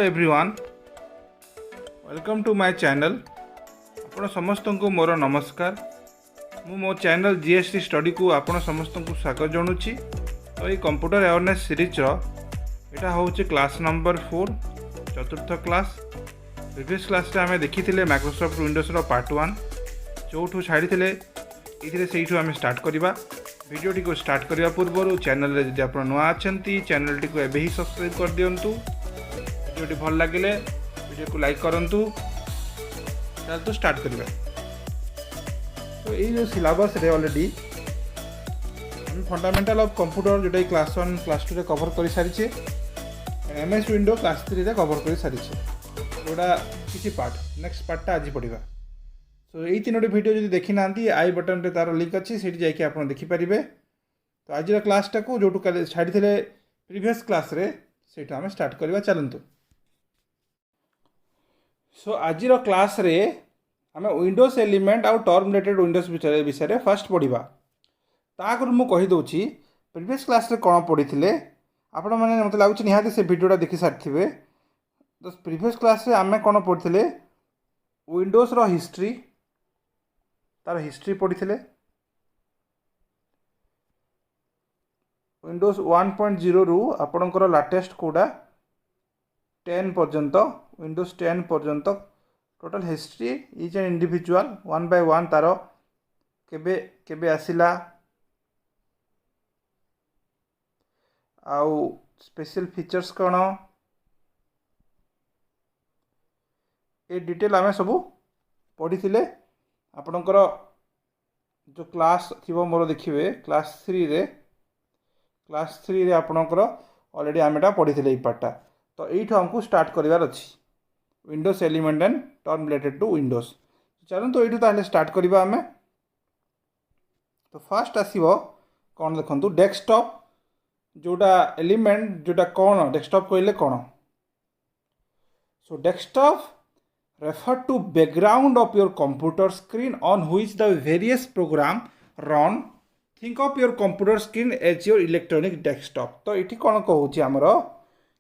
Everyone, welcome to my channel. आपण समस्त को मोर नमस्कार। मु मो चैनल जीएसटी स्टडी को आपण समस्त को स्वागत जनाऊँगी। तो ये कंप्यूटर अवेयरनेस सीरीज एटा हूँ क्लास नंबर 4 चतुर्थ क्लास। प्रीवियस क्लास आम देखी माइक्रोसॉफ्ट विंडोज पार्ट 1 जो छाड़ी से आम स्टार्ट करवा। वीडियो को स्टार्ट करने पूर्व चैनल जब आप नुआ अच्छा चैनल टी को एबे ही सब्सक्राइब कर दिंतु। वीडियो भल लगे वीडियो को लाइक करूँ। चल तो स्टार्ट करवा। तो ये सिलेबस रे ऑलरेडी हम फंडामेंटल ऑफ कंप्यूटर जोटा क्लास 1 क्लास 2 रे कवर कर सारी। एमएस विंडो क्लास 3 रे कवर कर सारी जोटा किसी पार्ट नेक्स्ट पार्टा आज पढ़ा। तो यही तीनोटी वीडियो जो देखी ना आई बटन रे तार लिंक अच्छी से जाकि आप देखिपारे। तो आज क्लासटा को जो छाड़ी प्रीवियस क्लास रे सेटा आम स्टार्ट करवा। चलतु। सो आज क्लास रे आम विंडोज एलिमेंट आउ टर्म रिलेटेड विंडोज विषय फर्स्ट पढ़ा। ताकू मुझे कहीदे प्रीवियस क्लास रे कौन पढ़ी थे आपण मैंने मत लगुच निहाती से वीडियोटा देखी सारी। तो प्रीवियस क्लास रे आम कौन पढ़ी थे विंडोज रो हिस्ट्री तार हिस्ट्री पढ़ी थे। विंडोज 1.0 रु आपणकर लाटेस्ट कोडा 10 पर्यंत विंडोज 10 पर्यंत total history each and individual 1 by 1 तार केबे केबे आसिला आउ स्पेशल फीचर्स कौन ए डिटेल आम सब पढ़ी थे। आपणकर जो क्लास थी मोर देखिए क्लास 3 रे आपणकर ऑलरेडी आम एटा पढ़ी थे पार्टा। तो यू हमको स्टार्ट करार अच्छी Windows element and term related to Windows. चलते ये ताहले स्टार्ट करवा आम। तो फास्ट आसो कौन देखो डेस्कटॉप जोटा एलिमेंट जोटा कौन डेस्कटॉप कहले कौन। सो desktop refer to background of your computer screen on which the various program run. Think of your computer screen as your electronic desktop. तो ये कौन कहूँ आमर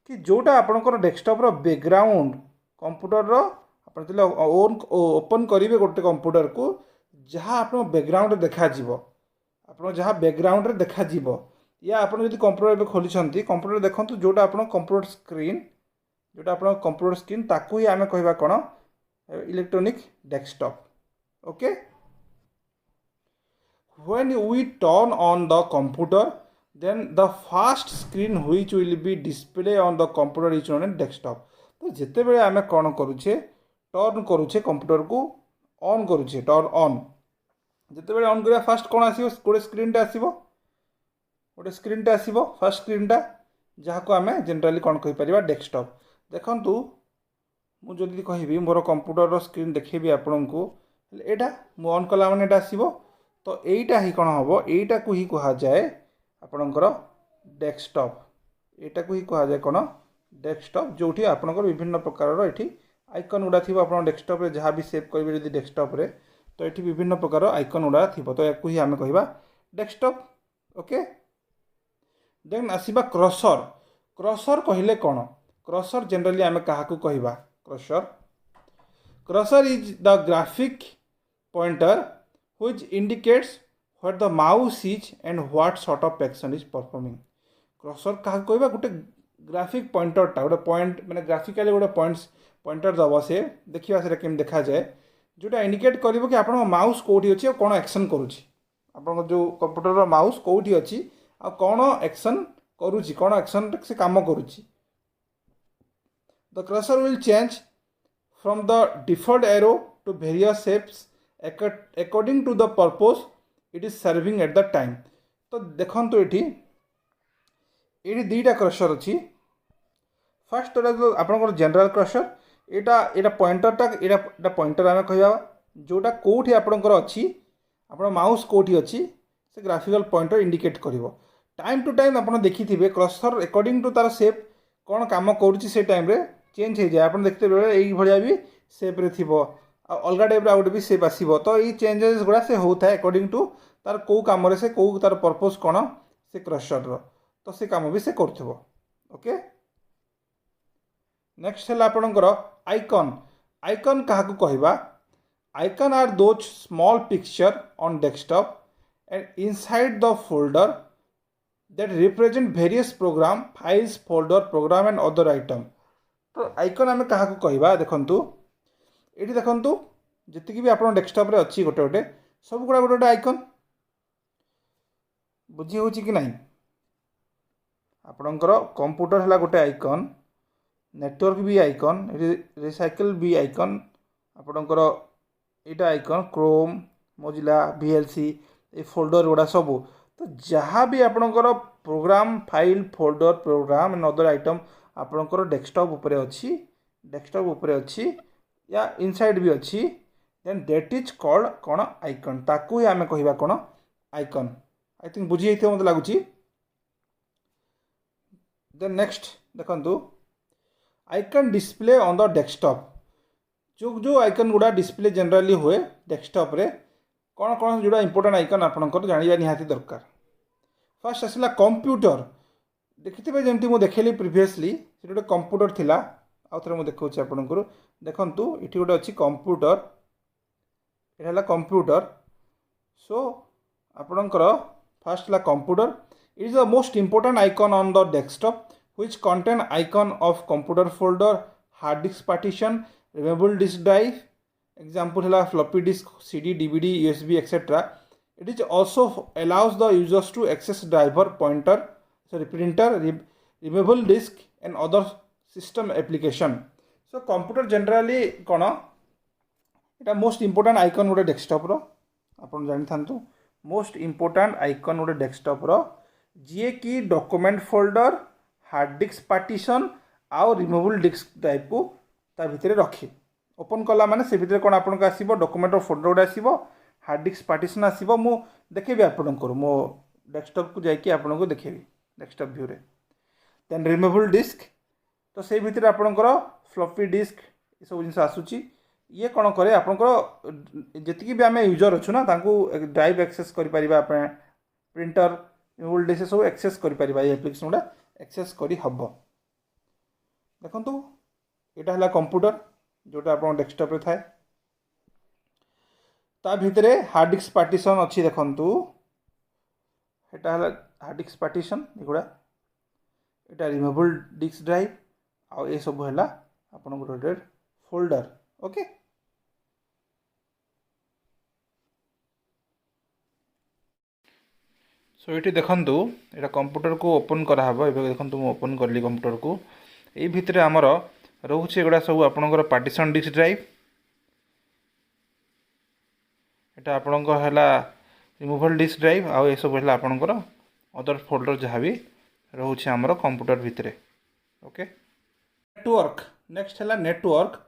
कि जोटा आपंकर डेस्कटॉप रो बैकग्राउंड कंप्यूटर रो आपन ओपन करेंगे गोटे कंप्यूटर को जहाँ आप बैकग्राउंड देखा आप जहाँ बैकग्राउंड रे देखा या आप कंप्यूटर खोली कंप्यूटर देखो जोटा आप कंप्यूटर स्क्रीन ताकू ही आम कहवा कौन electronic desktop. Okay. When we turn on the computer, then the first screen which will be display on the computer is known as desktop. तो जिते बेले आम कौन करुचे टर्न करुचे कंप्यूटर को ऑन करुचे टर्न ऑन जिते बेले ऑन करिया फास्ट कौन आसीबो गोटे स्क्रीन टा आसीबो फर्स्ट स्क्रीन टा जहाँ को आम जनरली कौन कहि परिबा डेस्कटॉप। देखंतु मुझे कहि मोर कंप्यूटर स्क्रीन देखेबी आपन को एटा मु ऑन कला माने एटा आसीबो। तो एटा ही कौन हम एटा को ही कहा जाए आपणकर डेस्कटॉप। एटा को ही कहा जाए कौन डेस्कटॉप जोठी आपणकर विभिन्न प्रकार ये आइकन गुड़ा थी आप डेस्कटॉप रे जहाँ भी सेव करेंगे जब डेस्कटॉप रे तो ये विभिन्न प्रकार आइकन गुड़ा थी। तो या ही आम कह डेस्कटॉप। ओके। देन आसवा क्रसर। क्रसर कहले कौन क्रसर जनरली आम क्या कहवा cursor is the graphic pointer which indicates where the mouse is and what sort of action is performing. Crusher क्या कहवा गोटे ग्राफिक पॉइंटरटा गोटे पॉइंट माने ग्राफिकली गोटे पॉइंटर दब से देखा से केम देखा जाए जोटा इंडिकेट करिवो कि आपन माउस कोठी अछि और कोन एक्शन करूछि आपन जो कंप्यूटर रो माउस कोठी अछि आ कोन एक्शन करूछि कोन एक्शन से काम करूछि। The cursor will change from the default arrow to various shapes according to the purpose it is serving at the time. तो देखो ये दुईटा क्रसर अच्छी। फास्ट आपंकर जनरल क्रसर यहाँ पॉइंटर पॉइंटर आम कह जोटा कौटी आपंकर अच्छी आप माउस कौटी अच्छी से ग्राफिकल पॉइंटर इंडिकेट कर टाइम टू टाइम आप देखी थे क्रसर अकॉर्डिंग टू तार सेप कौन काम कर टाइम रे चेंज हो जाए। आप देखते ये भाया भी सेप्रे थी अलग टाइप आउट भी सेप आसो। तो ये चेंजेस गुड़ा से होता है अकॉर्डिंग टू तार कौ कम से कौ तार पर्पस कौन से क्रसर तो से काम भी से कर। ओके। नेक्स्ट है आपणकर आइकन। आइकन क्या कहवा? Icon are those small picture on desktop and inside the folder that represent various program files folder program and other item. तो आइकन आम क्या कहवा? देखु ये देखु जी भी आप डेस्कटॉप रे अच्छी गोटे गोटे सब गुड़ा गोटे गोटे आइकन बुझी हो कि नहीं? आपणकर कंप्यूटर है गोटे आइकन, नेटवर्क भी आइकन, रिसाइकल भी आइकन, आपणकर यहाँ आइकन क्रोम मोजिला VLC ये फोल्डर गुड़ा सब। तो जहाँ भी आपणकर program file folder program and other item आपणकर डेस्कटॉप उपरे अच्छी, डेस्कटॉप उपरे अच्छी या इनसाइड भी अच्छी, देन दैट इज कॉल्ड कौन? आइकन। ताकू ही आम कहवा कौन? आइकन। आई थिंक बुझी जाइए मत लगुच। देन नेक्स्ट देखु icon display on the desktop. जो जो आइकन गुड़ा डिस्प्ले जनरली हुए डेस्कटॉप रे कौन कौन जोड़ा इंपोर्टेंट आइकन आपंकर जाना निहाती दरकार। फर्स्ट आसला कंप्यूटर। देखिए जमी मुझे देखली प्रिवियसली गोटे कंप्यूटर थिला, आउ थे मुझे देखा आपंकर देखु ये गोटे अच्छी कंप्यूटर, यहाँ कंप्यूटर। सो आपणकर फर्स्ट है computer. It is the most important icon on the desktop which contain icon of computer folder, hard disk partition, removable disk drive, example है floppy disk, CD, DVD, USB, etc. It is also allows the users to access driver, pointer, printer, removable disk and other system application. So computer generally कौन এটা most important icon गोटे desktop रो आपन जानि थांतु most important icon गोटे desktop रो जे कि document folder, hard disk partition आउ removable disk drive को ता भितर रखी ओपन कला माने से भितर कौन आपन आसो डॉक्यूमेंट फोल्डर गोटे आसो, हार्ड डिस्क पार्टीशन आसो। मु देखेबी आपनकर मो डेस्कटॉप को जाकि आपन को देखेबी डेस्कटॉप व्यू रे। देन रिमूवेबल डिस्क तो से भितर आपनकर फ्लॉपी डिस्क ये सब जिन आसूची। ये कौन करे आपनकर जति भी आम यूजर अच्छु ना तांको ड्राइव एक्सेस कर पारिबा, आपण प्रिंटर रिमूवेबल डिस्क सब एक्सेस कर पारिबा, ये एप्लिकेशन गुडा एक्सेस करी हबो। देखंतु एटा हला कंप्यूटर जोटा आपन डेस्कटॉप रे थाए, ता भितरे हार्ड डिस्क पार्टीशन अच्छी। देखंतु एटा हला हार्ड डिस्क पार्टीशन, एगुडा एटा रिमूवेबल डिस्क ड्राइव आ ए सब हला आपन गोटे फोल्डर। ओके सो ये देखु यहाँ कंप्यूटर को ओपन कराब। ये देखो मुझे ओपन कली कंप्यूटर को, ये भितर आमर रोचे एगुड़ा सब आपणकर पार्टीशन डिस्क ड्राइव, यहाँ आपणकर है रिमूवेबल डिस्क ड्राइव आउ ये सब है आपणकर अदर फोल्डर जहाँ भी रोचे आमर कंप्यूटर भितर। ओके नेटवर्क नेक्स्ट है network.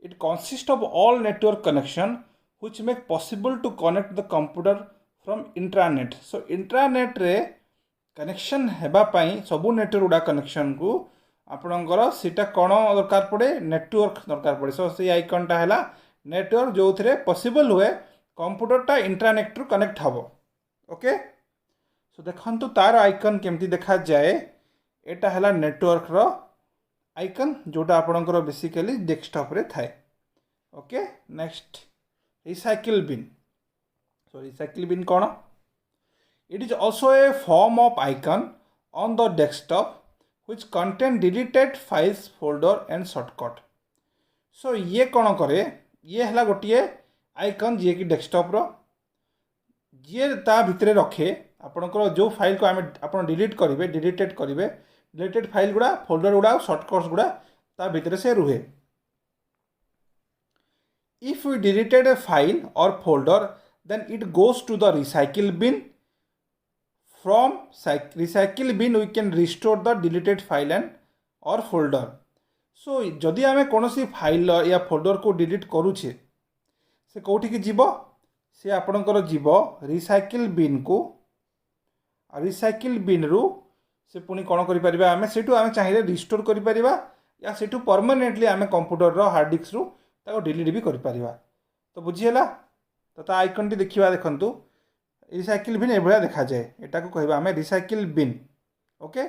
It consist of all network connection which make possible to connect the computer from intranet. So intranet रे कनेक्शन हेबापाई सबू नेटवर्क गुड़ा कनेक्शन को आपणकर सीटा कौन दरकार पड़े? नेटवर्क दरकार पड़े। सो से आइकनटा है नेटवर्क जो थे पॉसिबल हुए कंप्यूटरटा इंट्रानेट रु कनेक्ट हम। ओके सो देखु तार आइकन केमती देखा जाए। एटा है नेटवर्क रो आइकन जोटा आपणकर बेसिकली डेस्कटॉप रे थाए। Okay next recycle bin. So recycle bin कौन? It is also a form of icon on the desktop which contain deleted files, folder and shortcut. So ये कौन करे? ये है गोटे आइकन जी कि डेस्कटॉप रो जी ता भितर रखे आपणकर जो फाइल को आम आप डिलीट करेंगे, डिलीटेड फाइल गुड़ा फोल्डर गुड़ा शॉर्टकट्स गुड़ा ता भितर से रुहे। If we deleted a file or folder then it goes to the recycle bin. From recycle bin we can restore the deleted file and or folder. So जदि आम कौन सी फाइल या फोल्डर को डिलीट करुचे से कौटी की जीव? से आपणकर जीव रिसाइकिल बिन को। रिसाइकिल बिन रु से पुणी कौन करें आम से आम चाहिए रिस्टोर करें या से परमानेंटली आम कंप्यूटर हार्ड डिस्क रु डिलीट भी करें। तो बुझीगला तो ता आइकन टी देखा देखु रिसाइकिल बिन एभलिया देखा जाए। एटा को कहबा आम रिसाइकिल बिन। ओके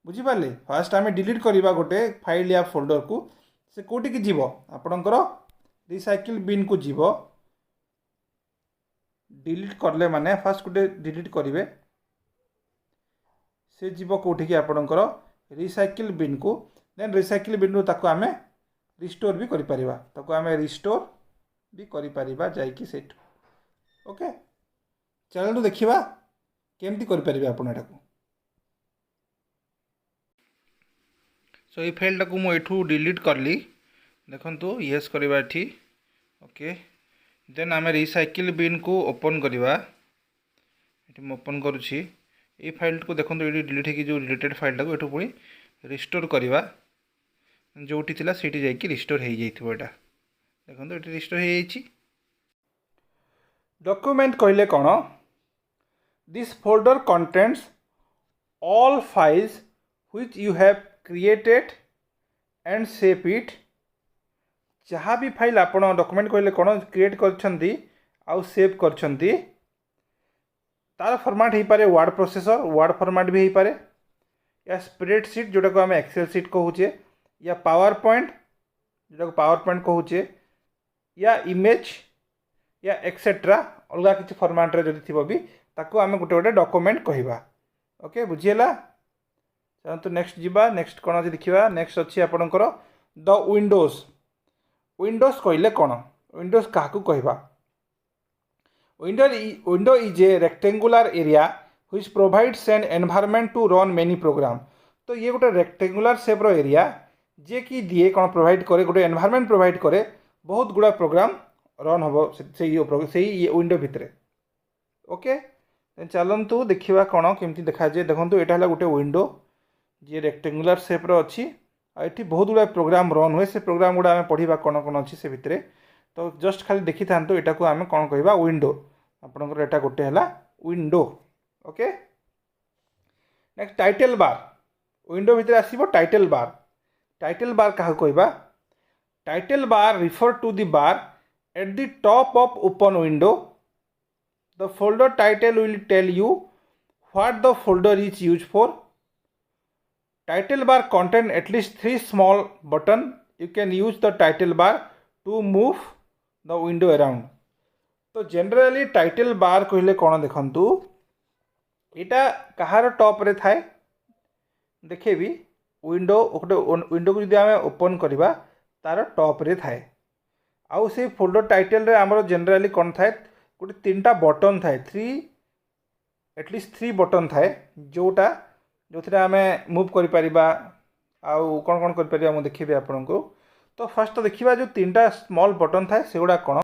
बुझिपारे फास्ट आम डिलीट करवा गोटे फाइल या फोल्डर को से कौटी की जीव आपणकर रिसाइकिल बिन को जीव डिलीट करले माने फास्ट गोटे डिलीट करेंगे से जीव कौटी की आपणकर रिसाइकिल बिन को देन रिसाइकिल बिन रू ताको आमे रिस्टोर भी करि परिबा ताको आमे रिस्टोर भी करि परिबा जाइकी सेठ ओके चलो देखिबा केमती करि परिबे आपण एटाको सो ये फाइल टाको मु एठू डिलीट करली देखंतु यस करबा एठी ओके देन आमे रिसाइकिल बिन को ओपन करबा एठी मु ओपन करूची ये फाइल को देखंतु एठी डिलीट हे कि जो डिलीटेड फाइल टाको एठू पुनी रिस्टोर करबा जोटी थिला सेठी जाई कि रिस्टोर हे जाइथिबो एटा देखंतु एठी रिस्टोर हे जाइछि डॉक्यूमेंट कहले कोन this folder contains all files which you have created and save it जहाँ भी फाइल आपण डॉक्यूमेंट कहले कोन क्रिएट करछंती आउ सेव करछंती तार फॉर्मेट हो पारे वर्ड प्रोसेसर वर्ड फॉर्मेट भी हो पारे या स्प्रेडशीट जोटा को आम एक्सेल सीट कहूचे या पावर पॉइंट जोटा को पावर पॉइंट कहूचे या इमेज या एक्सेट्रा अलग किसी फॉर्मेट रे जदि थिबो भी ताको आम गोटे गोटे डॉक्यूमेंट कहवा ओके बुझीला चलते नेक्स्ट जीवा नेक्स्ट कौन अच्छे देखा नेक्स्ट अच्छी आपणकर द विंडोज विंडोज कहले कौन विंडोज क्या कहवा window is a rectangular area which provides an environment to run many program तो ये गोटे रेक्टेंगुलर शेप रो एरिया जे कि दिए कौन प्रोवाइड करे गोटे एनवायरनमेंट प्रोवाइड करे बहुत गुड़ा प्रोग्राम रन हम से विंडो भितर ओके चलतु देखा कौन केमती देखा जाए देखो यहाँ गोटे विंडो जी रेक्टेंगुलर शेप रो अच्छी ये बहुत गुड़ा प्रोग्राम रन हुए से प्रोग्राम गुड़ा आम पढ़ा कौन कौन अच्छी से भितर तो जस्ट खाली देखी था यहाँ को आम कौन कह विंडो आपंकर यहाँ गोटे है window okay next title bar window भितर आसो टाइटल बार क्या कहवा title bar refer to the bar at the top of open window the folder title will tell you what the folder is use for title bar contain at least 3 small button you can use the title bar to move the window around तो generally title bar कहले कौन देखंतु यहाँ कहार top रे थाए देखेबी window window को जब आम ओपन करवा तार टॉप रे थाए आउ से फोल्डर टाइटल रे आमर जनरली कौन थाए गोटे 3टा बटन थाए 3 एटलिस्ट 3 बटन थाए जोटा जो थे आम मुव कर आउ कौन कौन कर मुझे देखी आपन को तो फास्ट तो देखा जो 3टा स्मॉल बटन थाए से गुड़ा कौन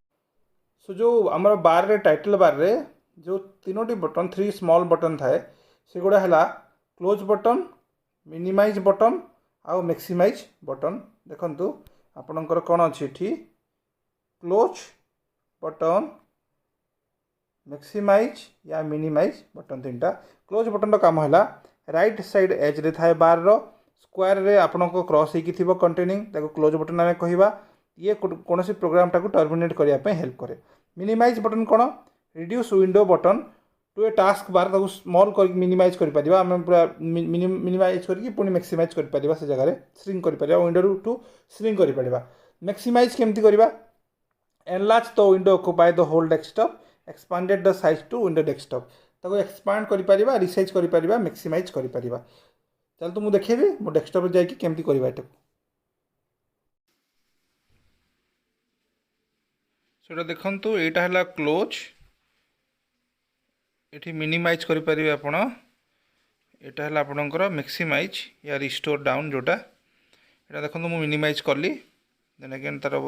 सो जो आम बार रे टाइटल बार रे जो 3टी बटन 3 स्मॉल बटन थाए से गुड़ा है क्लोज बटन मिनिमाइज बटन आउ मैक्सिमाइज बटन देखंतु आपणकर कौन अच्छी क्लोज बटन मैक्सिमाइज या मिनिमाइज बटन 3टा क्लोज बटन रो काम है राइट साइड एज रे थाए बार रो स्क्वायर रे आपन को क्रॉस होगी थी कंटेनिंग ताको क्लोज बटन आम कहवा ये कौन सी प्रोग्राम टाको टर्मिनेट करने हेल्प करे मिनिमाइज बटन कौन reduce window button to a task bar ताको स्मॉल कर मिनिमाइज कर पारिबा आम पूरा मिनिमाइज करके पुणी मैक्सिमाइज कर पारिबा से जगह श्रिंक कर पारिबा विंडो टू श्रिंक कर पारिबा मैक्सिमाइज केमती करबा enlarge the window occupy the whole desktop expanded the size to window desktop ताको एक्सपांड कर पारिबा रिसाइज कर पारिबा मैक्सिमाइज कर पारिबा चल तो मुझे देखेबी मो डेस्कटॉप जाइए केमती करबा एटा सेटा देखंतु एटा हला क्लोज एठी मिनिमाइज करि परिबे आपण एटा हला आपणकर मैक्सिमाइज या रिस्टोर डाउन जोटा एटा देखंतु मु मिनिमाइज करली देन अगेन तार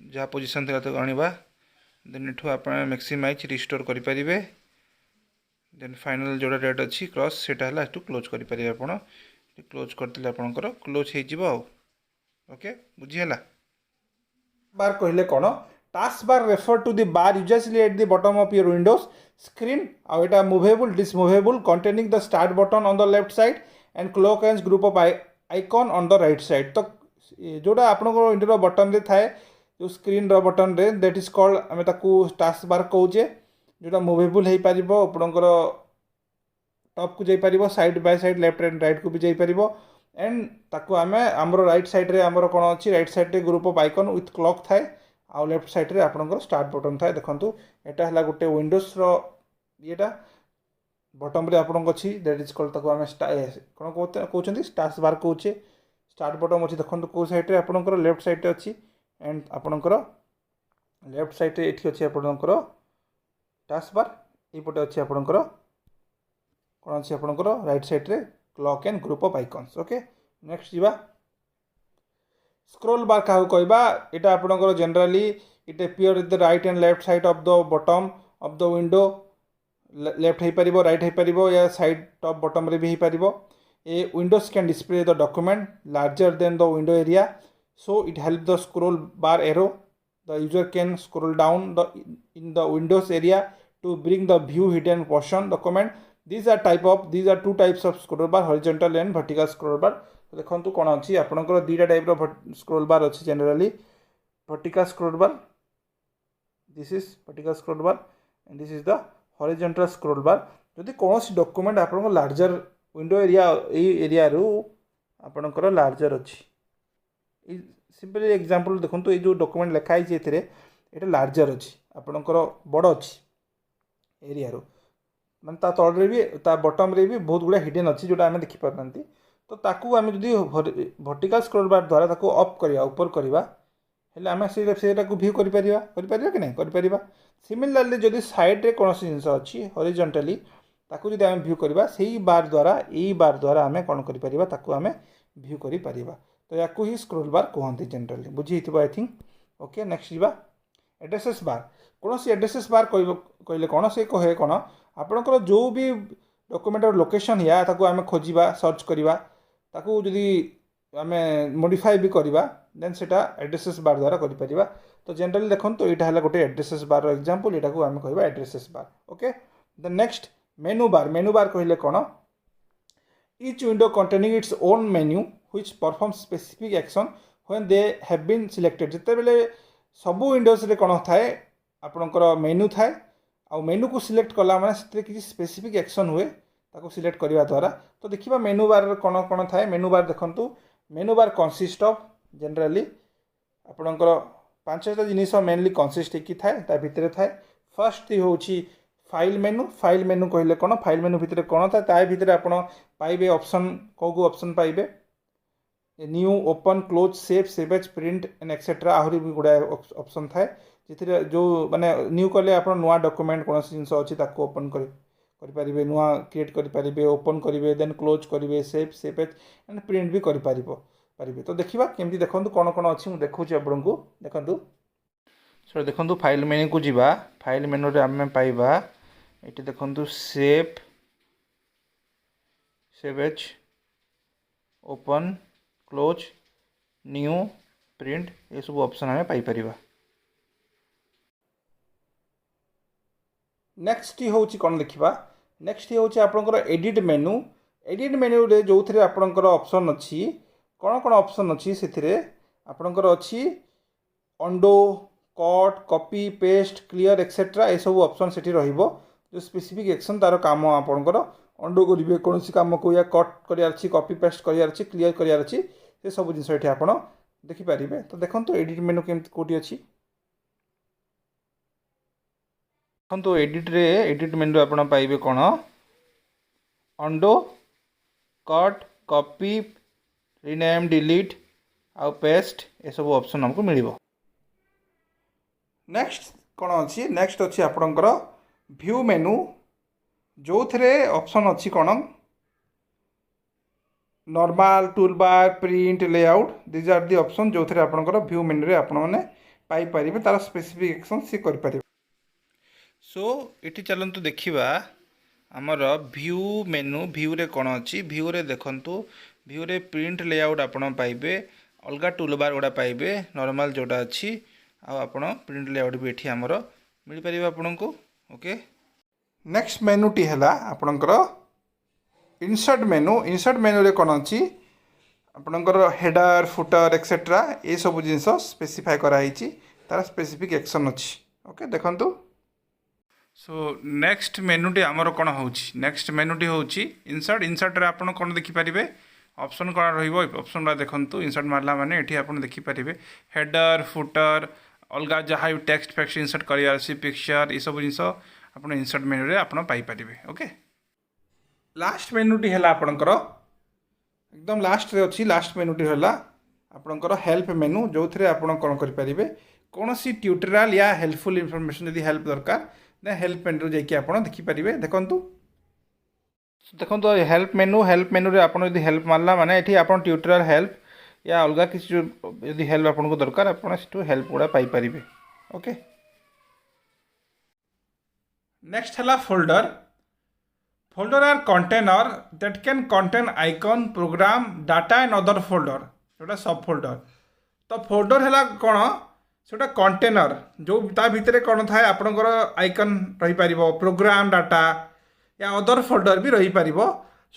जहाँ पोजीशन था तो आनिबा देन एठू आपण मैक्सिमाइज रिस्टोर करि परिबे देन फाइनल जोड़ा रेट अच्छी क्रॉस सेटा हला एठू क्लोज करि परिबे आपण क्लोज करतिले आपणकर क्लोज हे जिवो ओके बुझी हला बार कहले कोन task bar refer to the bar usually at the bottom of your Windows screen आउ एटा movable dismovable containing the start button on the left side and clock and group of icon on the right side तो जोड़ा आपण को window button रे थाए जो screen रो बटन रे दैट इज कॉल्ड आमे ताकू टास्क बार कहूचे जोटा मूवेबल हो पार आपणकर टॉप को जापर side by side left and right को भी जापर एंड ताकू आम आमर राइट साइड आमर कौन अच्छी right side group of icon with clock थाए आउ लेफ्ट साइड आपंकर स्टार्ट बटन थाए देखो यहाँ है गोटे विंडोज रीटा बटम रे आपन अच्छी दैट इज कॉल्ड ताको आम कौन कहते स्टार्स बार कहे स्टार्ट बटन अच्छी देखो कौ साइड आपंकर लेफ्ट साइड अच्छी एंड आपंकर लेफ्ट साइड ये अच्छी आपंकर टास्क बार ये अच्छी आपंकर कौन अच्छी आपंकर राइट साइड रे clock and group of icons okay next जीवा स्क्रोल बार क्या कहवा यहाँ आपंकर generally it appear in the right and left side of the bottom of the window left हो पार राइट हो पार या साइड टॉप बॉटम रे भी हो पार ए windows can display the document larger than the window area so it help the scroll bar arrow the user can scroll down in the windows area to bring the view hidden portion document these are two types of scroll bar horizontal and vertical scroll bar देखो कौन अच्छी आपंकर दुईटा type scroll bar अच्छी generally vertical scroll bar this is vertical scroll bar and this is the horizontal scroll bar जदि कौन document आप larger window area रू आपंकर लार्जर अच्छी सिंपल एग्जांपल देखो ये जो डॉक्यूमेंट लिखाई ये लार्जर अच्छी आपंकर बड़ अच्छी एरिया रू माने ता तलरे भी ता बॉटम रे भी बहुत गुड़ा हिडन अच्छी जोटा आम देखी पार तो ताकू आम जदि वर्टिकल स्क्रोल बार द्वारा ताकू अप करवा ऊपर करवा हेले आम से व्यू कर कि नहीं कर सिमिलारली जदि साइड रे कौन जिनस अच्छी हॉरिजॉन्टली ताकू जदि आम व्यू करवा सेही बार द्वारा आम कौन कर ताकू आम व्यू कर तो या ही स्क्रोल बार कहते जनरली बुझी आई थिंक ओके नेक्स्ट जीवा एड्रेसेस बार कौन एड्रेसेस बार कहले कौन से कहे कौन आपणकर जो भी डॉक्यूमेंट लोकेशन या ताकू आम खोजा सर्च करवा ताकू जदि आम मॉडिफाई भी करवा देन सेटा एड्रेसेस बार द्वारा कर तो जनरली देखो तो यहाँ है गोटे एड्रेसेस बार एग्जांपल यहाँ को आम कह addresses bar okay the next मेनू बार कहले कौन each window containing its own menu which performs specific action when they have been selected जिते बेले सबू विंडोज रे कौन थाए आपणकर मेनू थाए आ मेनू को सिलेक्ट कला मैंने से किसी स्पेसिफिक एक्शन हुए ताको सिलेक्ट करने द्वारा तो देखा मेनू बार कौन कौन थाए मेनू बार देखूँ मेनू बार कंसिस्ट ऑफ जनरली आपणकर पांचटा जिनिस मेनली कंसिस्ट होती थाए भितर थाए फर्स्ट हूँ फाइल मेनू कहले कौन फाइल मेनू भितर कौन था ता भितर आपड़ पाइबे ऑप्शन कौ ऑप्शन पाइबे new open close save as print and etcetera आहरी भी गुड़ाए ऑप्शन थाए जिथे जो माने न्यू कले आप नुआ डॉक्यूमेंट कौन जिनस अच्छी ओपन करें नुआ क्रिएट करेंगे ओपन करेंगे देन क्लोज करेंगे सेव एज एंड प्रिंट भी करेंगे तो देखा केमती देखो कौन कौन अच्छी मुझे देखा आपको देखूँ सो देखो फाइल मेनू को जीवा फाइल मेनू रे आम पाइबा ये देखो save as open close new print ये सब ऑप्शन आम पाइपर नेक्स्ट हूँ कौन देखा नेक्स्ट हूँ आपंकर एडिट मेन्यू रे जो थे आपंकर ऑप्शन अच्छी कौन कौन ऑप्शन अच्छी से आपंकर अच्छी undo cut copy paste clear etcetera ये सब ऑप्शन से जो स्पेसिफिक एक्शन तार काम आपंकर अंडो करेंगे कौन कम को या कट करार कॉपी पेस्ट करार क्लियर करार से सब जिन ये आप देखिपारे तो देखो एडिट मेन्यू केमती कौटी अच्छी देखो एडिट मेन्यू आप पाइबे कौन अंडो कट कॉपी रिनेम डिलीट आउ पेस्ट ये सब ऑप्शन हमको मिल नेक्स्ट कौन अच्छी नेक्स्ट अच्छी आपणकर व्यू मेन्यू जो थे ऑप्शन अच्छी कौन normal tool bar print layout these are the option जो थे आपणकर व्यू मेन्यू रे आपण मैंने पाइपर तार स्पेसिफिक एक्शन सी करें सो ये चलतु देखा आमर व्यू मेन्यू व्यू रे कौन अच्छी व्यू रे देखंतु व्यू रे प्रिंट लेआउट आपण पाइबे अलग टूल बार गुड़ा पाइबे नॉर्मल जोटा अच्छी आपण प्रिंट लेआउट भी ये आमर मिल पार आपन को ओके नेक्स्ट मेन्यू टी है आपणकर इंसर्ट मेन्यू रे कौन अच्छी आपणकर हेडर फुटर एक्सेट्रा ये सब जिनस स्पेसिफाई कराई तार स्पेसिफिक एक्शन अच्छी ओके देखंतु सो नेक्स्ट मेनुटी आमर कौन हो नेक्स्ट मेनुटी हूँ इनसर्ट इनसर्ट आप कौन देखिपारे ऑप्शन कौन रप्शन देखूँ इनसर्ट मारला माने ये आप देखिपारे हेडर फुटर अलग जहाँ टेक्स्ट फैक्ट इनसर्ट कर पिक्चर ये सब जिन आप इनसर्ट मेन्यू रे आप पाइपर ओके। लास्ट मेनुटी है आपणकर एकदम लास्ट रे अच्छी लास्ट मेनुटी है आपणकर हेल्प मेनू जो थे आप कौन करेंगे कौन सी ट्यूटोरियल या हेल्पफुल इनफॉरमेशन यदि हेल्प दरकार देन हेल्प मेन्यू जाकि आप देखिपारे देखूँ देखो हेल्प मेन्यू रे आपन यदि हेल्प मारला माने ये आप ट्यूटोरियल हेल्प या अलग किसी यदि हेल्प आपको दरकार आपको हेल्प गुड़ा पाइपर ओके। नेक्स्ट है folder folder are container that can contain icon program data and other folder जोटा सब फोल्डर तो फोल्डर है कौन से कंटेनर जो ता भितर कौन थाए आपणकर आइकन रही पार प्रोग्राम डाटा या अदर फोल्डर भी रही पार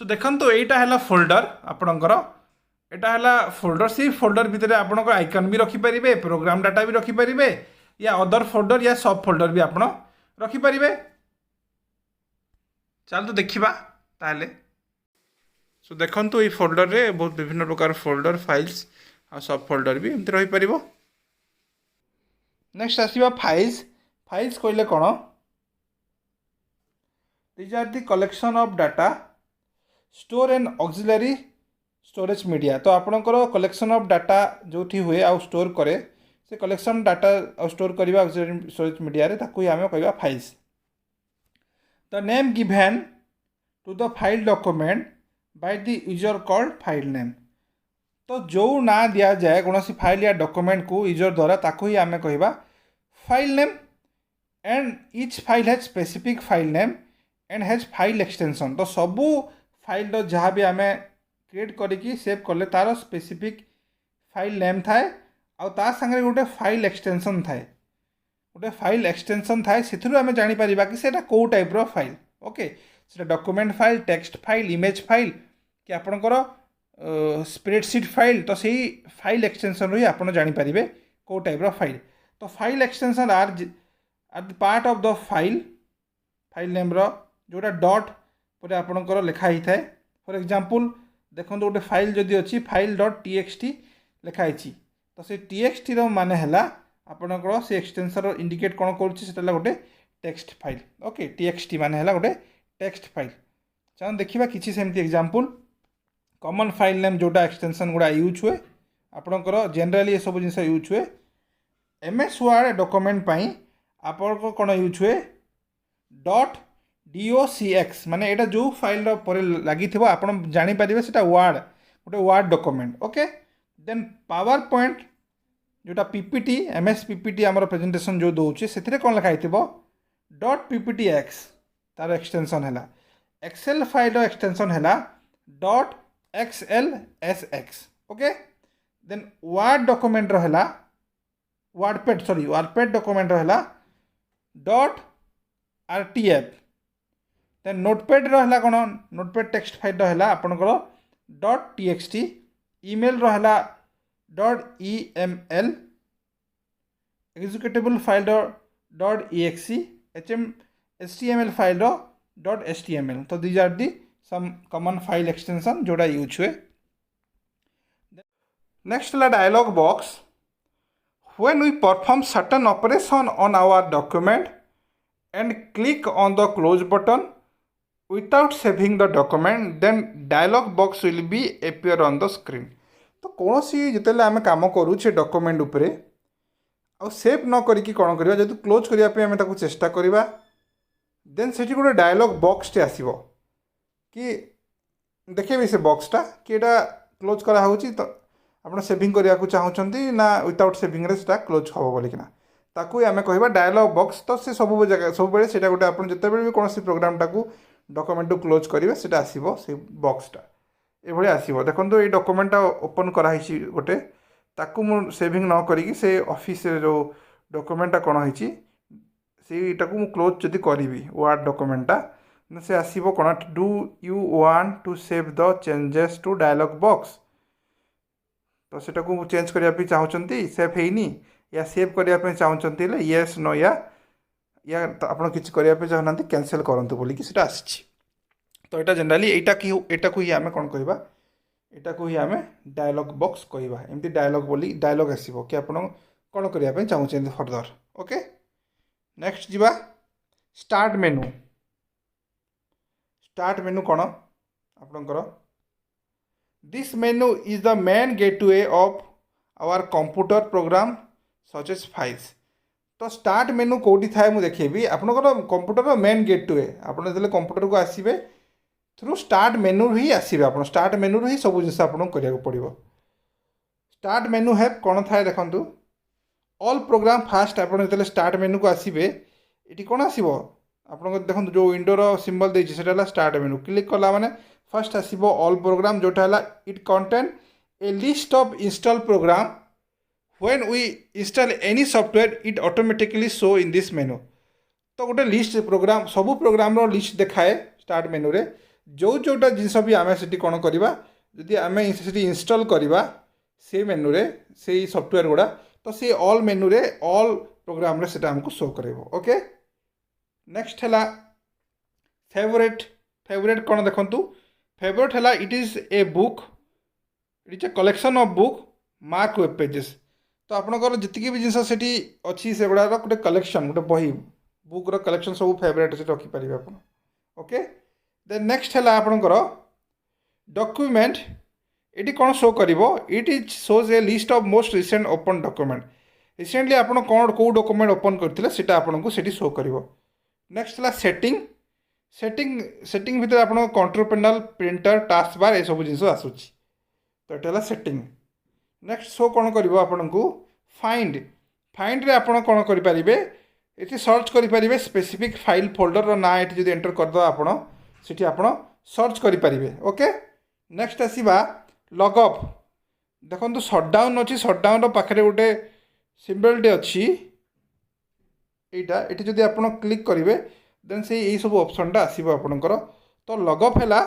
सो देखो यहीटा है फोल्डर आपणकर यहाँ है फोल्डर से फोल्डर भितर आपणकर आइकन भी रखिपारे प्रोग्राम डाटा भी रखिपारे या अदर फोल्डर या सब फोल्डर भी आप रखिपारे चल तो देखा ताले सो देखो ये फोल्डर रे बहुत विभिन्न प्रकार फोल्डर फाइल्स आ सब फोल्डर भी एमती रही पार। नेक्स्ट आसवा फाइल्स फाइल्स कहले कौन these are the collection of data store and auxiliary storage media तो आपणकर कलेक्शन ऑफ डाटा जो हुए आउ स्टोर करे से कलेक्शन डाटा आउ स्टोर करवा ऑक्सिलरी स्टोरेज मीडिया रे ताकू आम कह files the name given to the file document by the user called file name तो जो ना दिया जाए कौन सी फाइल या डॉक्यूमेंट को यूजर द्वारा ताकू ही आम कह file name and each file has specific file name and has file extension तो सबू फाइल जहाँ भी आम क्रिएट करिकी सेव कले तार स्पेसिफिक फाइल नेम थाए आ ता संगे गोटे फाइल एक्सटेंशन थाए गोटे फाइल एक्सटेंशन थाए से आम जापर कि से कौ टाइप्र फाइल ओके से document file text file image file कि आपणकर स्प्रेडशीट फाइल तो सही फाइल एक्सटेंशन ही आप जापर कौ टाइप्र फाइल तो file extension are the part of the file file name जोटा डॉट पर आपणकर लिखाई थाए फॉर एग्जांपल देखो गोटे फाइल जदि अच्छी फाइल डॉट टीएक्सटी लिखाई तो से टीएक्सटी रो माने है आपणकर से एक्सटेंशन इंडिकेट कौन करुँचे गोटे टेक्स्ट फाइल ओके टीएक्सटी माने है गोटे टेक्स्ट फाइल चलो देखा किसी सेमती एग्जांपल कॉमन फाइल नेम जोटा एक्सटेंशन गुड़ा यूज हुए आपणकर जनरली ये सब जिन यूज हुए एमएस वर्ड डॉक्यूमेंट आपको कौन यूज हुए डॉट docx माने एटा जो फाइल पर लगी आप जापर से वार्ड गोटे Word document okay then PowerPoint जोटा पीपीटी एमएस पीपीटी आमर प्रेजेंटेशन जो दूसरे से कौन लिखाई डॉट pppx तार एक्सटेंशन है एक्सेल फाइल एक्सटेंशन है dot xlsx okay then Word document रहा वार्डपैड डॉक्यूमेंट रहा डॉट rtf देन नोटपैड रहा कौन नोटपैड टेक्स्ट फाइल रहा आपणकर डॉट टीएक्सटी ईमेल रहा dot EML executable file dot exe HTML file dot HTML तो these are the some common file extension जोड़ा use हुए। नेक्स्ट है dialogue box when we perform certain operation on our document and click on the close button without saving the document then dialogue box will be appear on the screen तो कौन सी जिते आम कम करुचे document उपरे आ save न करिकी कौन करवा जेहेतु क्लोज करने आम ताको चेष्टा करवा देन से गोटे डायलॉग बॉक्सटे आसो कि देखेबे से बॉक्सटा कि यहाँ क्लोज कराऊँ तो आप सेविंग करने को चाहते ना विदाउट सेविंग से क्लोज हम बोलिकिना ताकू आम कह डायलॉग बॉक्स तो से सब जगह सब से गोटे आप जिते भी कौन प्रोग्रामटा को डॉक्यूमेंट को क्लोज करेंगे से आसो से बॉक्सटा ये आसो देखो ये डॉक्यूमेंटा ओपन कराई गोटे ताकू मु सेविंग न करी से ऑफिस जो डॉक्यूमेंटा कौन होती सेटा को क्लोज जदि करी वार्ड डॉक्यूमेंटा से आसो कौन do you want to save the changes to dialogue box तो सेटा को चेंज करने चाहते सेव होनी या सेव करने चाहते येस नो या या तो आप किसी करने चाहूना कैंसल करूँ बोलिकी सीटा आसी। तो यहाँ जनराली यहाँ को ही आम कौन कहवा यहाँ को ही आम डायलॉग बॉक्स कहवा एमती डायलॉग बोली डायलॉग आसो कि आप कौन करने चाहते फर्दर। ओके नेक्स्ट जीवा स्टार्ट मेनू। स्टार्ट मेनू कौन आपणकर this menu is the main gateway of our computer program such as files. तो स्टार्ट मेनू कौटी थाए मुझे देखेबी आपणकर कंप्यूटर मेन गेटवे आप कंप्यूटर को आसवे थ्रू स्टार्ट मेनू ही आसवे आप स्टार्ट मेनू ही सब जिन आपको कराया पड़ो। स्टार्ट मेनू है कौन थाए देखु ऑल प्रोग्राम फास्ट आप स्टार्ट मेनू को आसवे ये कौन आसो आप देखो जो विंडोर सिंबल देती स्टार्ट मेनू क्लिक कला माने फर्स्ट आसो ऑल प्रोग्राम जोटा है it contain a list of install program when we install any software it automatically show in this menu. तो गोटे लिस्ट प्रोग्राम सबू प्रोग्राम लिस्ट देखाए स्टार्ट मेनू रे जो जोटा जिनस भी आम से कौन करवा जदि आम से इंस्टॉल करवा से मेनू रे से सॉफ्टवेयर गुड़ा तो से ऑल मेनू रे ऑल प्रोग्राम रे सेटा हमको शो करेबो। ओके नेक्स्ट है फेवरेट। फेवरेट कौन देखु फेवरेट है it is a book it is a collection of book mark web pages. तो आपंकर जी भी जिनस अच्छी से गुड़ा गोटे कलेक्शन गोटे बही बुक्र कलेक्शन सब फेवरेट से रखिपारे आप। ओके देन नेक्स्ट है आपंकर डॉक्यूमेंट ये कौन शो कर it is shows A list of most recent open document recently आप कौन कौ डॉक्यूमेंट ओपन करते आपको से शो कर। नेक्स्ट है सेटिंग। सेटिंग सेटिंग भितर आप control panel printer task bar ये सब जिन आसूची। तो ये सेटिंग। नेक्स्ट शो कौन कर आपको फाइंड। फाइंड रे आप कौन करेंगे ये सर्च करेंगे स्पेसिफिक फाइल फोल्डर ना ये जो एंटर करदे आप सर्च करेंगे। ओके नेक्स्ट आसवा लॉगअप। देखो सटडाउन अच्छी सटडाउन पाखे गोटे सिंबलटे अच्छी यहाँ ये आप क्लिक करेंगे देन से यही सब ऑप्शनटा आसो आपंकर। तो लॉगअप है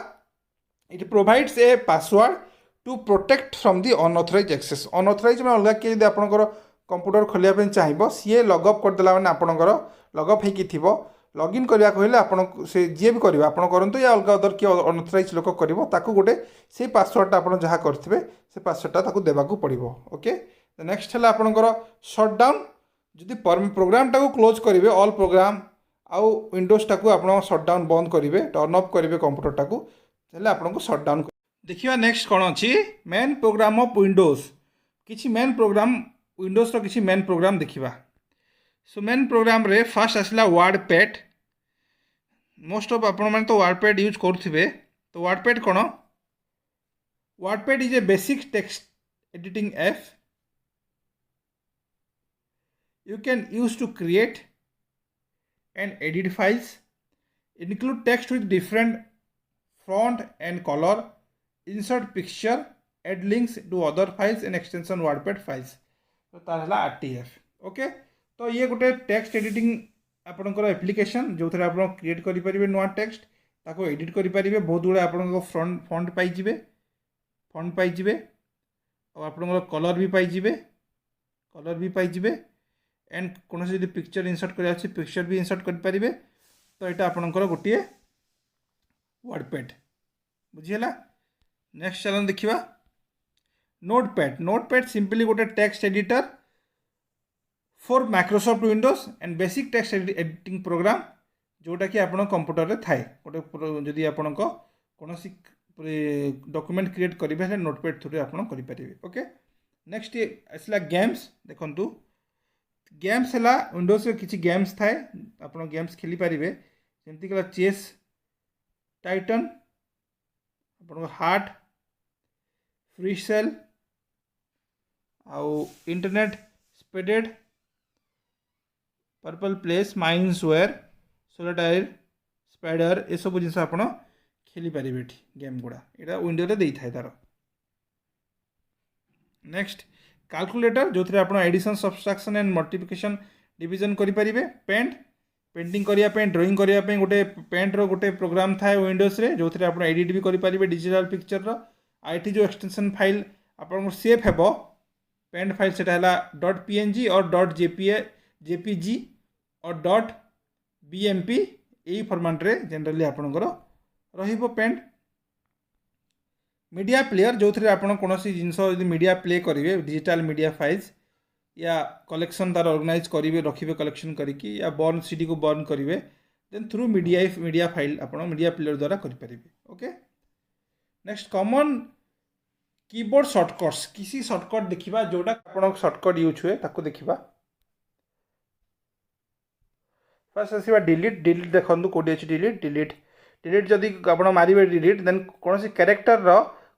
it provides a password to protect from the unauthorise access. Unauthorise में अलग किए आपंकर कंप्यूटर खोलिया चाहिए सी लॉगअप करदेला मैंने आपंकर लॉगअप हो लॉगिन करने को आप से जी भी करेंगे आप करूँ या अलग अदर किए अनऑथराइज लोक कर गोटे से पासवर्डटा आप जहाँ करेंगे से पासवर्डटा देवाक पड़ो। ओके नेक्स्ट है आपंकर शटडाउन जदि प्रोग्रामटा को क्लोज करेंगे ऑल प्रोग्राम आउ विंडोजटा को आप शटडाउन बंद करेंगे टर्न ऑफ करेंगे कंप्यूटरटा को आपको शटडाउन देखिए। नेक्स्ट कौन अच्छी मेन प्रोग्राम ऑफ विंडोज किसी मेन प्रोग्राम विंडोज रो किसी मेन प्रोग्राम देखा। सो मेन प्रोग्राम रे फास्ट आसला वर्डपैड। मोस्ट ऑफ आपण मैंने तो वर्डपैड यूज करुवे। तो वर्डपैड कौन WordPad is a basic text editing app you can use to create and edit files, include text with different font and color, insert picture, add links to other files and extension WordPad files। तो तार है RTF। Okay तो ये गोटे text editing आपंकर application जो थे आप क्रिएट करेंगे नुआ टेक्स्ट ताको एडिट करेंगे बहुत गुड़ा आप फंट पाइबे फंट पाइबे और आप कलर भी पाइबे एंड कौन से पिक्चर इनसर्ट कर पिक्चर भी इनसर्ट करेंगे। तो यहाँ आपंकर गोटे वर्डपैड बुझीगला। नेक्स्ट चलन देखा नोटपैड। नोटपैड सिंपली गोटे text editor for Microsoft Windows and basic text editing programme जोटा कि आप कंप्यूटर में थाए गोटे जदि आपण कौन डॉक्यूमेंट क्रिएट करेंगे नोटपैड थ्रू आप करेंगे। ओके नेक्स्ट आसला गेम्स। देखु गेम्स है विंडोज किसी गेम्स थाए आप गेम्स खेली पारे जमती कला चेस टाइटन आप हार्ट फ्री सेल आउ इंटरनेट स्पेडेड पर्पल प्लेस माइन्सवेयर सोलाटायर स्पाइडर ये सब जिन आप खेली पारे गेम गुड़ा यहाँ विंडो दे थाए तार। नेक्स्ट कैलकुलेटर जो थे आप addition subtraction and multiplication division करेंगे। पेंट पेंटिंग करने ड्राइंग करने गोटे पेंट रो गोटे प्रोग्राम थाए विंडोज रे जो थे आप एडिट भी करेंगे डिजिटल पिक्चर रो आईटी जो एक्सटेंशन फाइल आप सेव हे पेंट फाइल से .png और .jpg और BMP यही फॉर्मेट रे जनरली आपणकर रहिबो पेंट। मीडिया प्लेयर जो थे आप कौन जिनस मीडिया प्ले करेंगे डिजिटल मीडिया फाइल्स या कलेक्शन तार ऑर्गेनाइज करेंगे रखिए कलेक्शन करके या बर्न सीडी को बर्न करेंगे देन थ्रू मीडिया फाइल आप मीडिया प्लेयर द्वारा करेंगे। Okay next common keyboard shortcuts किसी शॉर्टकट देखा जोटा आप शॉर्टकट यूज हुए ताको देखा। फर्स्ट आसवा डिलीट डिलीट देखो कौटी अच्छे डिलीट डिलीट डिलीट जदि आप मारे डिलीट देन कौन सी कैरेक्टर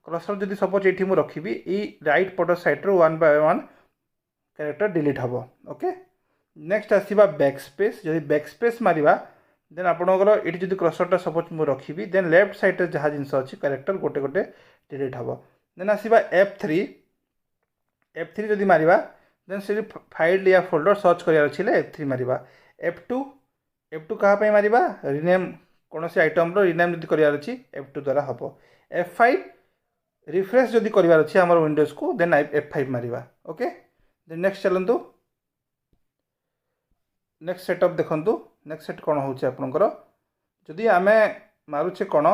कर्सर जदि सपोज ये मुझे रखी राइट पट साइड रू 1 बाय 1 कैरेक्टर डिलीट हम। ओके नेक्स्ट आसवा बैकस्पेस जदि बैकस्पेस मारिबा देन आपणकर ये जब कर्सरटा सपोज मुझे रखी देन लेफ्ट साइड जहाँ जिन अच्छी कैरेक्टर गोटे गोटे डिलीट हम। देन आसवा F3 F3 जदि मारिबा देन से फाइल या फोल्डर सर्च करार अच्छे F3 मारिबा। F2 क्या मारिबा रिनेम कौन से आइटम रिनेम जब करार अच्छी F2 द्वारा हम। F5 रिफ्रेश जदि करार अच्छी आम विंडोज को देन F5 मारिबा। ओके देन नेक्स्ट चलतु नेक्स्ट सेटअप देखु नेक्स्ट सेट कौन हो आपणकर जदि आम मारुचे कौन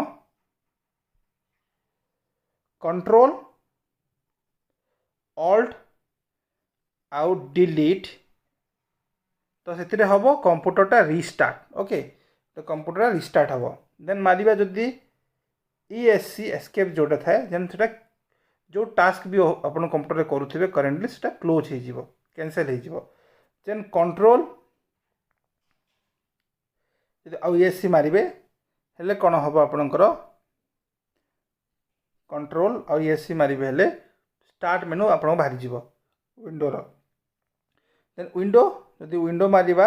कंट्रोल ऑल्ट आउ डिलीट तो से हम कंप्यूटरटा रिस्टार्ट। ओके तो कंप्यूटर रिस्टार्ट हम देन मारिबा जदि ESC एस्केप जोटा थाए जेन से जो टास्क भी आप कंप्यूटर करुवे करेन्टली से क्लोज हो कैंसल हो देन कंट्रोल आउ ESC मारे हेले कौन हम आपणकर कंट्रोल आउ ESC मारे हेले स्टार्ट मेनू आप बाहरी जीव विंडोर देन विंडो जदि विंडो मारिबा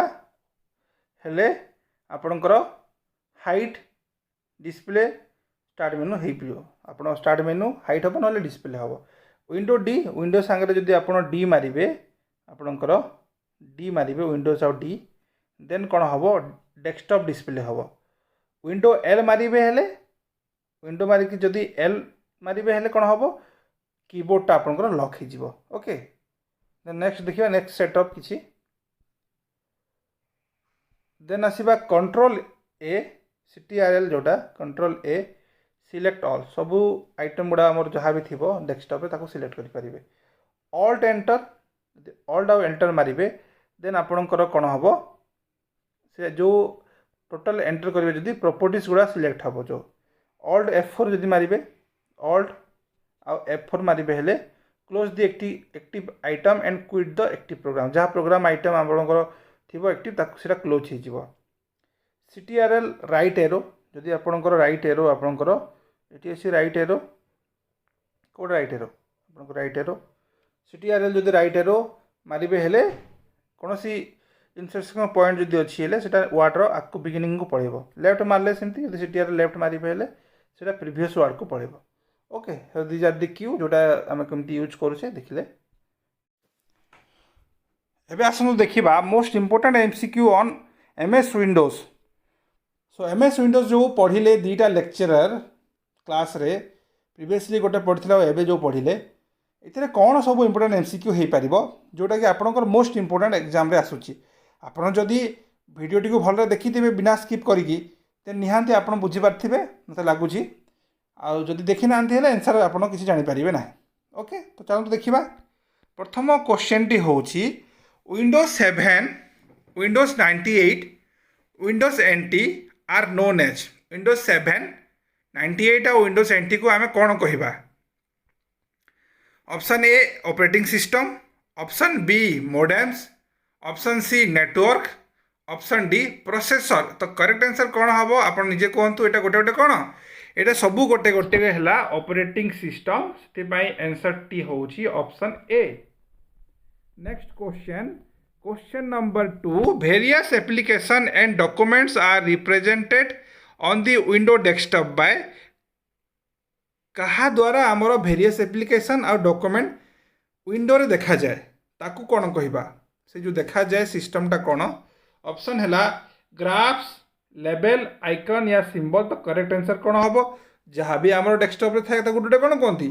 हेले आपणकर हाइट डिस्प्ले स्टार्ट मेनू हो पार आप स्टार्ट मेनू हाइट हम ना डिस्प्ले हम। विंडो डी विंडो सांगे जदि आप डी मारे आपणकर डी मारे विंडोज आउ डी देन कौन हम डेस्कटॉप डिस्प्ले हम। विंडो एल मारे हेले विंडो मारिक जदि एल मारे हेले कौन हम कीबोर्डटा आपणकर लॉक हो। ओके नेक्स्ट देखिए नेक्स्ट सेटअप किसी देन आसवा कंट्रोल ए CTRL जोटा कंट्रोल ए सिलेक्ट ऑल सबू आइटम गुड़ा आमर जहाँ भी थी डेस्कटॉप ताको सिलेक्ट करेंगे। ऑल्ट एंटर ऑल्ट आउ एंटर मारे देन आपणकर कौन हम से जो टोटल एंटर करेंगे जदि प्रॉपर्टीज गुड़ा सिलेक्ट हम जो ऑल्ट F4 जदि मारे ऑल्ट आउ F4 मारे हेले close the active item and quit the active program जहाँ प्रोग्राम आइटम आपणकर थी एक्टिव से क्लोज हो। CTRL राइट एरो जदि आपणकर राइट एरो आपणकर ये अच्छी right arrow Kaut right arrow आपणकर राइट एरो CTRL जदि राइट एरो मारे हेले कौन सी इंसर्शन पॉइंट जदि अच्छी है से वार्डर आगे बिगिनिंग को पड़ेगा लेफ्ट मारे सेमती जब CTRL लेफ्ट मारे हेले से प्रीवियस वार्ड को पड़ेगा। Okay these are the Q जोटा आम कमी यूज करुचे देखिले। एबे आसनु देखिबा most important MCQ on MS Windows. So MS Windows जो पढ़िले दीटा लेक्चरर क्लास रे प्रीवियसली गोटे पढ़िला एबे जो पढ़िले इतने कौन सब इंपोर्टेंट MCQ हो पार जोटा कि आपंकर मोस्ट इंपोर्टेंट एग्जाम रे आसूची आपड़ जदि वीडियो टी भल देखिथे बिना स्किप करी निहांती आप बुझीपारे मत लगुच आदि देखी ना आंसर आप किसी जानीपारे ना। ओके तो चलते देखा प्रथम क्वेश्चन टी हूँ Windows 7 Windows 98 Windows NT are known as Windows 7 98 आ विंडोज NT को आम कौन कहवा। Option A operating system option B modems option C network option D processor. तो करेक्ट आंसर कौन हम आप निजे कहतु यहाँ गोटे गोटे कौन यहाँ सबू गोटे गोटे है ऑपरेटिंग सिस्टम से आंसर टी हूँ option A. Next question number 2 various application and documents are represented on the window desktop by कहा द्वारा आमर वेरियस एप्लिकेशन और डॉक्यूमेंट विंडो रे देखा जाए ताकू कौन कहवा से जो देखा जाए सिस्टमटा कौन। ऑप्शन है ग्राफ्स लेबल आइकन या सिंबल। तो करेक्ट आंसर कौन हम जहाँ भी आम डेस्कटॉप रे थाए गोटे कौन कहती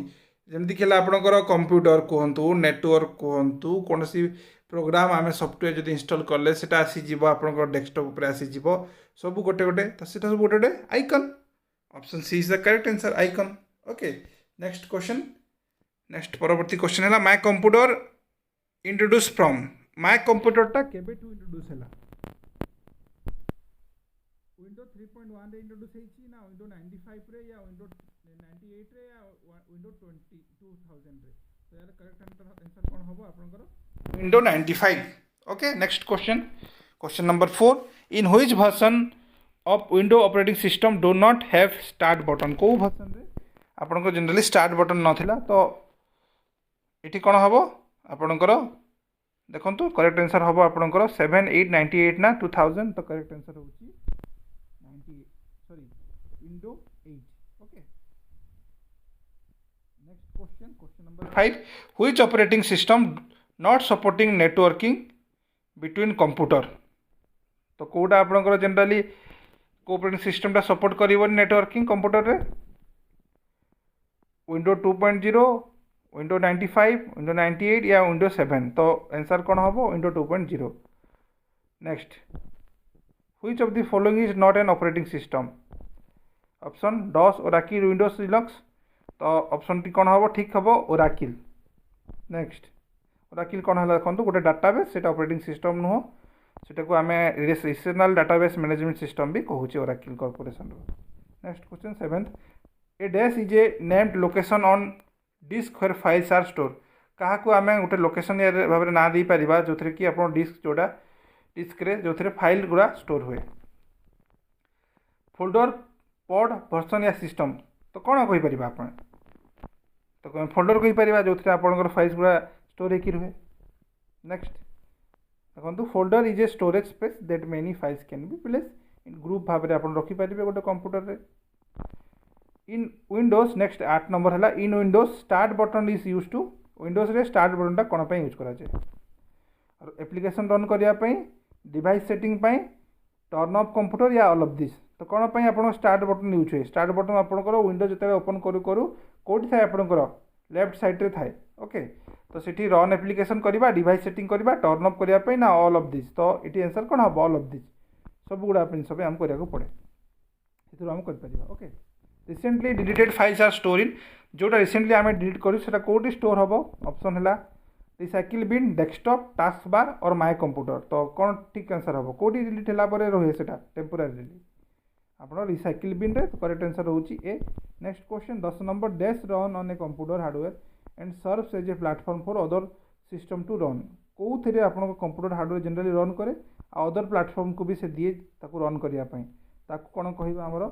जमीक आपणकर कंप्यूटर कहतु नेटवर्क कहतु कौन सी प्रोग्राम आम सफ्टवेयर जब इनस्टल कले से आसीज आप डेस्कटप आसीज सब गोटे गोटे तो सीटा सब गोटे गोटे icon option C is the correct answer icon okay next question next परवर्ती क्वेश्चन है my computer introduce from my कंप्यूटरटा केबेठू इंट्रोड्यूस है विंडो 3.1 रे इंट्रोड्यूस होईची ना विंडो 95 रे या विंडो 98 रे या विंडो 2000 रे तो यार करेक्ट आंसर कौन होबो आपनकर window 95 okay next question number 4 in which version of window operating system do not have start button को वर्जन रे आपनकर जनरली स्टार्ट बटन नथिला तो एठी कौन होबो आपनकर देखंतु करेक्ट आंसर होबो आपनकर 7 8 98 ना 2000 तो करेक्ट आंसर होची window 8 okay next question number 5 which operating system not supporting networking between computer तो कोडा आपनकर जनरली को ऑपरेटिंग सिस्टम टा सपोर्ट करिवोनी नेटवर्किंग कंप्यूटर रे विंडो 2.0 विंडो 95 विंडो 98 या विंडो 7 तो आंसर कौन होबो window 2.0 next which of the following is not an operating system option DOS Oracle Windows Linux तो ऑप्शन टी कौन हम ठीक हम ओराकिल नेक्स्ट ओराकिल कौन है देखो गोटे डाटाबेस से ऑपरेटिंग सिस्टम नुह सेटा को आम रिलेशनल डाटाबेस मैनेजमेंट सिस्टम भी कहूचे Oracle corporation next question 7 a dash is a named location on disk where files are store क्या आम गोटे लोकेशन भाव में ना दे पार जो कि आप डिस्क जोड़ा डिस्क जो फाइल गुड़ा स्टोर हुए फोल्डर पॉड वर्जन या सिस्टम तो कौन कहीपर आप तो फोल्डर कहीपर जो आप फाइल्स गुड़ा स्टोर होकर रुहे नेक्स्ट देखो folder is a storage space that many files can be place in group भाव में आप रखिपारे गोटे computer in Windows next 8 number है in Windows start button is use to Windows रे स्टार्ट बटन कौन पर यूज कराए एप्लिकेशन रन करने device setting turn off computer या ऑल ऑफ दिस तो कौन पर आप स्टार्ट बटन यूज हुए स्टार्ट बटन आपंकर विंडोज जो ओपन करूँ करूँ कौटी थाए आपंकर लेफ्ट साइड्रे थाए ओके तो सीटी रन एप्लिकेशन करवा डिवाइस सेटिंग करवा टर्न ऑफ करने ना ऑल ऑफ दिस तो ये आंसर कौन हम ऑल ऑफ दिस सब गुड़ा सब आम करने पड़े ये आम कर okay recently deleted files are stored in जोटा रिसेंटली आम डिलीट करूँ से कौटी स्टोर हम ऑप्शन है recycle bin desktop task bar और माय कंप्यूटर तो कौन ठीक आंसर हम कौटी डिलीट है रहे से टेम्पोरारी आप रिसाइकिल बिन रे तो करेक्ट आंसर होची A next question 10 number dash run on a computer hardware and serves as a platform for other system to run कौ थे आप कंप्यूटर हार्डवेयर जनरली रन करे अदर प्लेटफॉर्म को भी से दिए ताकू रन करने कौन कह आमर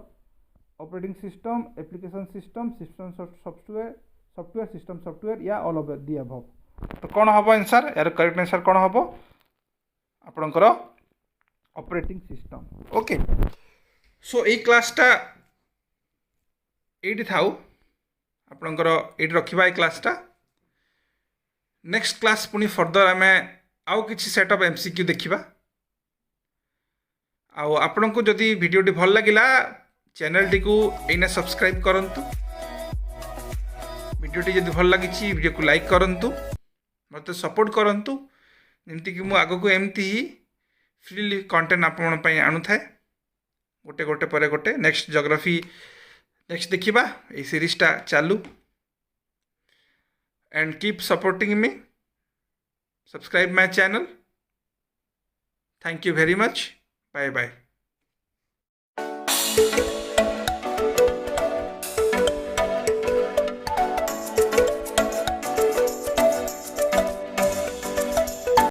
operating system application system system software system software या ऑल ऑफ दी अबव तो कौन हम आंसर यार करेक्ट आंसर कौन हम आपणकर ऑपरेटिंग सिस्टम ओके सो ये क्लासटा ये थाउ आपणकर ये रखा क्लासटा नेक्स्ट क्लास पुणी फर्दर आम आउ किसी सेट ऑफ एमसीक्यू देखा आपण को जदि वीडियोटी भल लगिला चैनल टी को एना सब्सक्राइब करंतु वीडियोटी जदि भल लगी वीडियो को लाइक करंतु मत सपोर्ट करंतु जमती कि मु आगो को एमती ही फ्रीली कंटेंट आपण पई आणु थाए गोटे गोटे पर गोटे नेक्स्ट ज्योग्राफी नेक्स्ट देखिबा ए सीरीजटा चालू and keep supporting me subscribe my channel thank you very much bye bye